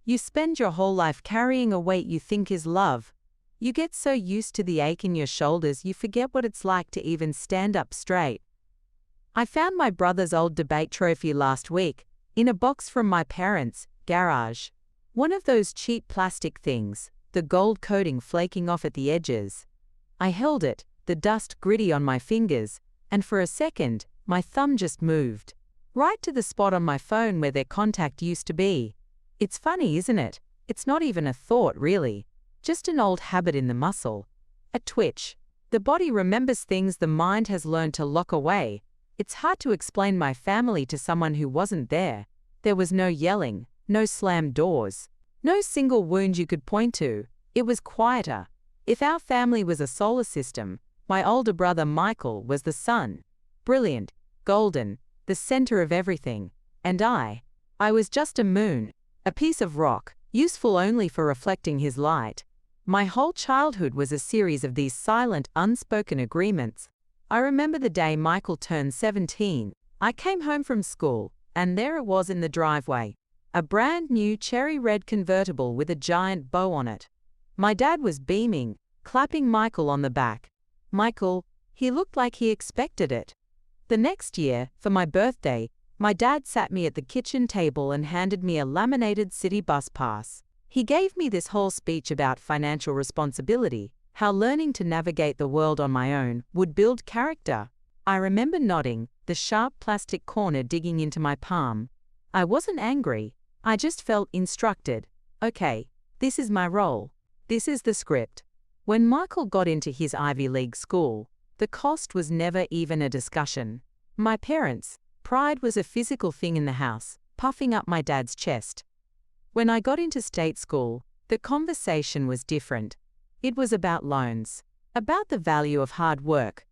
You spend your whole life carrying a weight you think is love. You get so used to the ache in your shoulders you forget what it's like to even stand up straight. I found my brother's old debate trophy last week, in a box from my parents' garage. One of those cheap plastic things, the gold coating flaking off at the edges. I held it, the dust gritty on my fingers, and for a second, my thumb just moved. Right to the spot on my phone where their contact used to be. It's funny, isn't it? It's not even a thought, really. Just an old habit in the muscle. A twitch. The body remembers things the mind has learned to lock away. It's hard to explain my family to someone who wasn't there. There was no yelling, no slammed doors, no single wound you could point to. It was quieter. If our family was a solar system, my older brother Michael was the sun. Brilliant, golden, the center of everything. And I was just a moon, a piece of rock, useful only for reflecting his light. My whole childhood was a series of these silent, unspoken agreements. I remember the day Michael turned 17. I came home from school, and there it was in the driveway. A brand new cherry red convertible with a giant bow on it. My dad was beaming, clapping Michael on the back. Michael, he looked like he expected it. The next year, for my birthday, my dad sat me at the kitchen table and handed me a laminated city bus pass. He gave me this whole speech about financial responsibility, how learning to navigate the world on my own would build character. I remember nodding, the sharp plastic corner digging into my palm. I wasn't angry, I just felt instructed. Okay, this is my role. This is the script. When Michael got into his Ivy League school, the cost was never even a discussion. My parents' pride was a physical thing in the house, puffing up my dad's chest. When I got into state school, the conversation was different. It was about loans, about the value of hard work.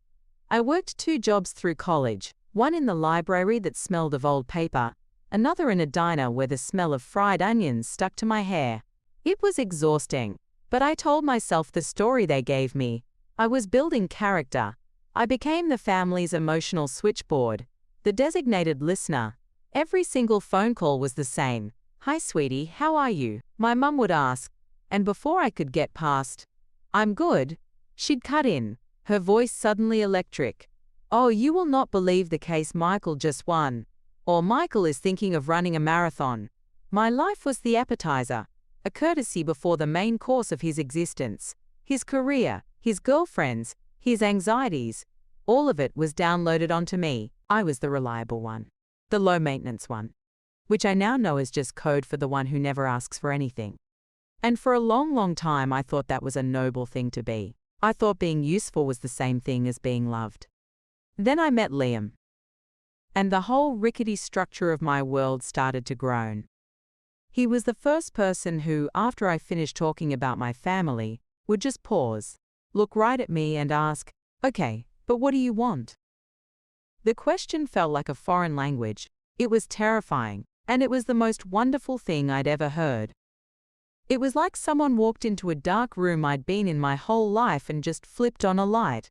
I worked 2 jobs through college, one in the library that smelled of old paper, another in a diner where the smell of fried onions stuck to my hair. It was exhausting, but I told myself the story they gave me. I was building character. I became the family's emotional switchboard, the designated listener. Every single phone call was the same. "Hi, sweetie, how are you?" my mum would ask. And before I could get past, "I'm good," she'd cut in, her voice suddenly electric. "Oh, you will not believe the case Michael just won." Or "Michael is thinking of running a marathon." My life was the appetizer, a courtesy before the main course of his existence. His career, his girlfriends, his anxieties, all of it was downloaded onto me. I was the reliable one, the low-maintenance one, which I now know is just code for the one who never asks for anything. And for a long, long time I thought that was a noble thing to be. I thought being useful was the same thing as being loved. Then I met Liam. And the whole rickety structure of my world started to groan. He was the first person who, after I finished talking about my family, would just pause, look right at me and ask, "Okay, but what do you want?" The question felt like a foreign language. It was terrifying, and it was the most wonderful thing I'd ever heard. It was like someone walked into a dark room I'd been in my whole life and just flipped on a light.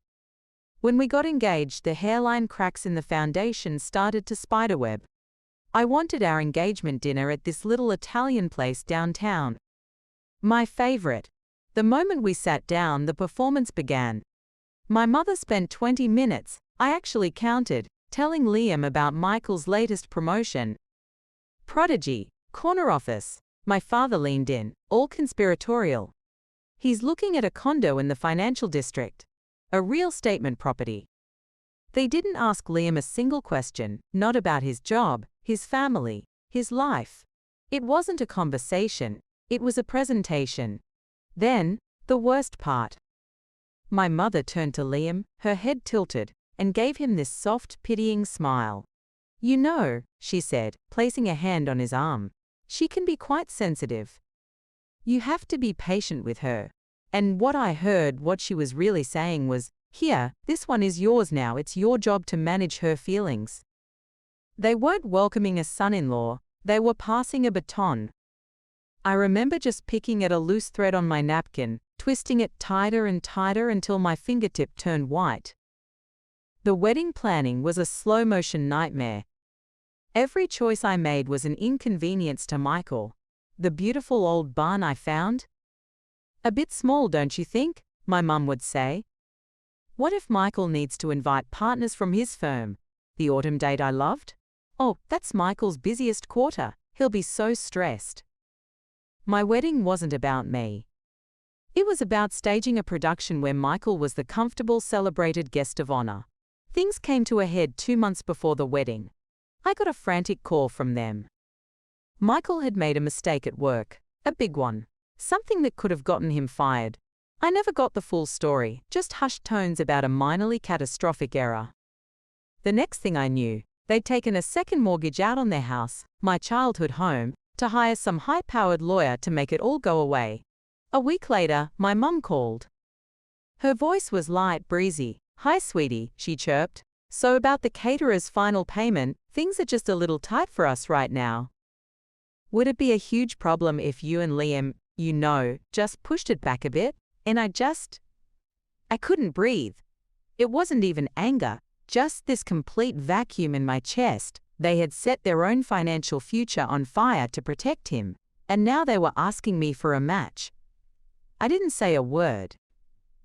When we got engaged, the hairline cracks in the foundation started to spiderweb. I wanted our engagement dinner at this little Italian place downtown. My favorite. The moment we sat down, the performance began. My mother spent 20 minutes, I actually counted, telling Liam about Michael's latest promotion. Prodigy, corner office. My father leaned in, all conspiratorial. He's looking at a condo in the financial district. A real statement property. They didn't ask Liam a single question, not about his job, his family, his life. It wasn't a conversation, it was a presentation. Then, the worst part. My mother turned to Liam, her head tilted, and gave him this soft, pitying smile. "You know," she said, placing a hand on his arm, "she can be quite sensitive. You have to be patient with her." And what I heard, what she was really saying was, "Here, this one is yours now, it's your job to manage her feelings." They weren't welcoming a son-in-law, they were passing a baton. I remember just picking at a loose thread on my napkin, twisting it tighter and tighter until my fingertip turned white. The wedding planning was a slow-motion nightmare. Every choice I made was an inconvenience to Michael. The beautiful old barn I found? A bit small, don't you think? My mum would say. What if Michael needs to invite partners from his firm? The autumn date I loved? Oh, that's Michael's busiest quarter. He'll be so stressed. My wedding wasn't about me. It was about staging a production where Michael was the comfortable, celebrated guest of honor. Things came to a head 2 months before the wedding. I got a frantic call from them. Michael had made a mistake at work, a big one, something that could have gotten him fired. I never got the full story, just hushed tones about a minorly catastrophic error. The next thing I knew, they'd taken a second mortgage out on their house, my childhood home, to hire some high-powered lawyer to make it all go away. A week later, my mum called. Her voice was light, breezy. "Hi, sweetie," she chirped. "So about the caterer's final payment, things are just a little tight for us right now. Would it be a huge problem if you and Liam, just pushed it back a bit?" And I couldn't breathe. It wasn't even anger, just this complete vacuum in my chest. They had set their own financial future on fire to protect him, and now they were asking me for a match. I didn't say a word.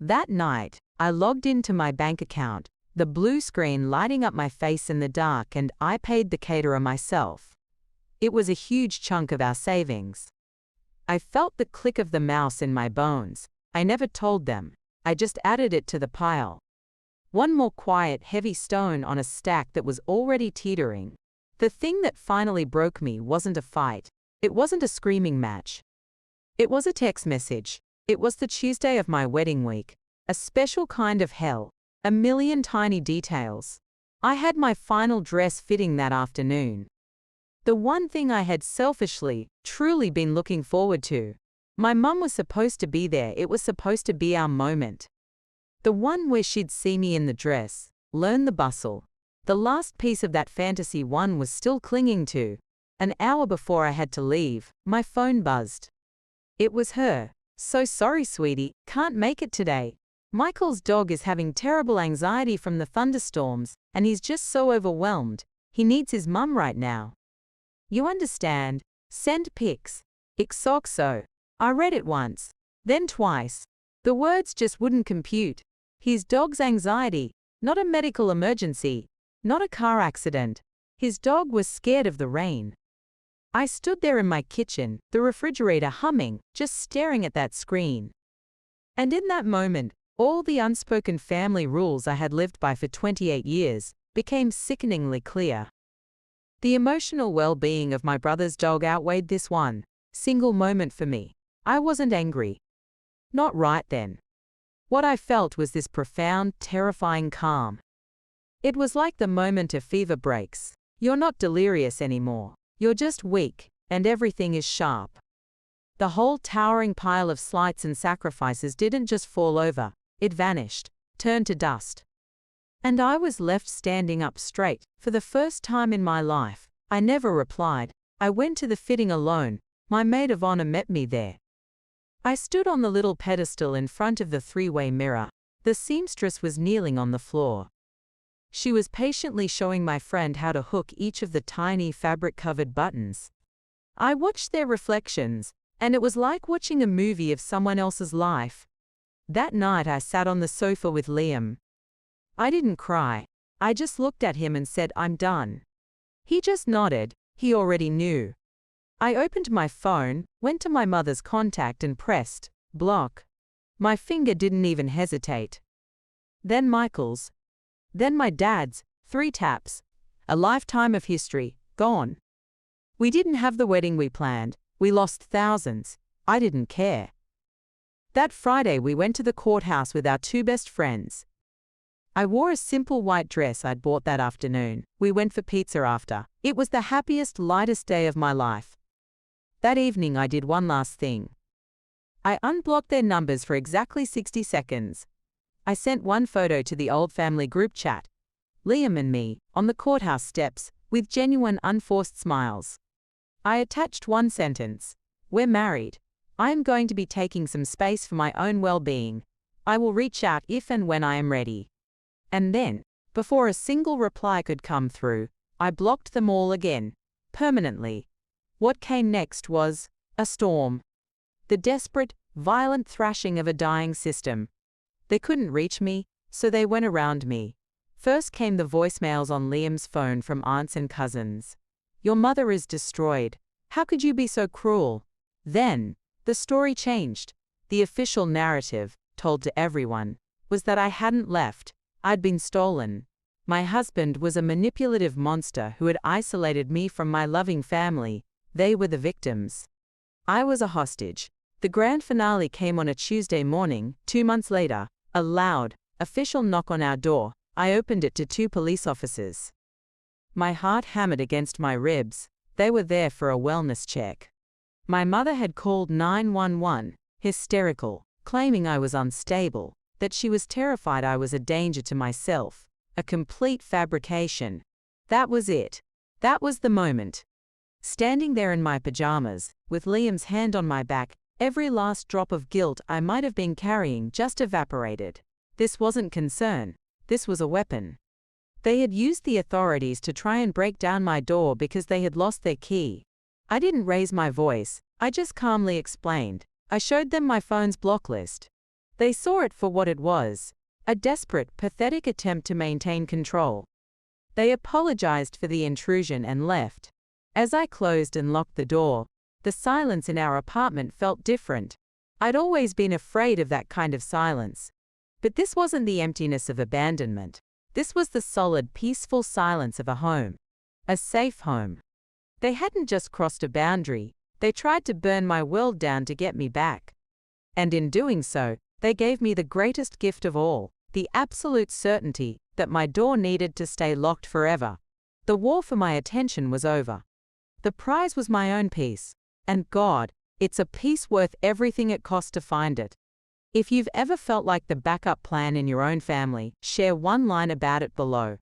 That night, I logged into my bank account, the blue screen lighting up my face in the dark, and I paid the caterer myself. It was a huge chunk of our savings. I felt the click of the mouse in my bones. I never told them. I just added it to the pile. One more quiet, heavy stone on a stack that was already teetering. The thing that finally broke me wasn't a fight. It wasn't a screaming match. It was a text message. It was the Tuesday of my wedding week. A special kind of hell. A million tiny details. I had my final dress fitting that afternoon. The one thing I had selfishly, truly been looking forward to. My mum was supposed to be there. It was supposed to be our moment. The one where she'd see me in the dress, learn the bustle. The last piece of that fantasy one was still clinging to. An hour before I had to leave, my phone buzzed. It was her. "So sorry, sweetie, can't make it today. Michael's dog is having terrible anxiety from the thunderstorms, and he's just so overwhelmed. He needs his mum right now. You understand? Send pics. XOXO. I read it once, then twice. The words just wouldn't compute. His dog's anxiety, not a medical emergency, not a car accident. His dog was scared of the rain." I stood there in my kitchen, the refrigerator humming, just staring at that screen. And in that moment, all the unspoken family rules I had lived by for 28 years became sickeningly clear. The emotional well-being of my brother's dog outweighed this one single moment for me. I wasn't angry. Not right then. What I felt was this profound, terrifying calm. It was like the moment a fever breaks. You're not delirious anymore. You're just weak, and everything is sharp. The whole towering pile of slights and sacrifices didn't just fall over, it vanished, turned to dust. And I was left standing up straight, for the first time in my life. I never replied. I went to the fitting alone. My maid of honor met me there. I stood on the little pedestal in front of the three-way mirror. The seamstress was kneeling on the floor. She was patiently showing my friend how to hook each of the tiny fabric-covered buttons. I watched their reflections, and it was like watching a movie of someone else's life. That night I sat on the sofa with Liam. I didn't cry. I just looked at him and said, "I'm done." He just nodded. He already knew. I opened my phone, went to my mother's contact and pressed block. My finger didn't even hesitate. Then Michael's. Then my dad's. 3 taps. A lifetime of history, gone. We didn't have the wedding we planned. We lost thousands. I didn't care. That Friday we went to the courthouse with our 2 best friends. I wore a simple white dress I'd bought that afternoon. We went for pizza after. It was the happiest, lightest day of my life. That evening I did one last thing. I unblocked their numbers for exactly 60 seconds. I sent one photo to the old family group chat. Liam and me, on the courthouse steps, with genuine unforced smiles. I attached one sentence. "We're married. I am going to be taking some space for my own well-being. I will reach out if and when I am ready." And then, before a single reply could come through, I blocked them all again, permanently. What came next was A storm. The desperate, violent thrashing of a dying system. They couldn't reach me, so they went around me. First came the voicemails on Liam's phone from aunts and cousins. "Your mother is destroyed. How could you be so cruel?" Then, the story changed. The official narrative, told to everyone, was that I hadn't left. I'd been stolen. My husband was a manipulative monster who had isolated me from my loving family. They were the victims. I was a hostage. The grand finale came on a Tuesday morning, 2 months later. A loud, official knock on our door. I opened it to 2 police officers. My heart hammered against my ribs. They were there for a wellness check. My mother had called 911, hysterical, claiming I was unstable, that she was terrified I was a danger to myself. A complete fabrication. That was it. That was the moment. Standing there in my pajamas, with Liam's hand on my back, every last drop of guilt I might have been carrying just evaporated. This wasn't concern. This was a weapon. They had used the authorities to try and break down my door because they had lost their key. I didn't raise my voice. I just calmly explained. I showed them my phone's block list. They saw it for what it was. A desperate, pathetic attempt to maintain control. They apologized for the intrusion and left. As I closed and locked the door, the silence in our apartment felt different. I'd always been afraid of that kind of silence. But this wasn't the emptiness of abandonment. This was the solid, peaceful silence of a home. A safe home. They hadn't just crossed a boundary, they tried to burn my world down to get me back. And in doing so, they gave me the greatest gift of all, the absolute certainty that my door needed to stay locked forever. The war for my attention was over. The prize was my own peace. And God, it's a peace worth everything it cost to find it. If you've ever felt like the backup plan in your own family, share one line about it below.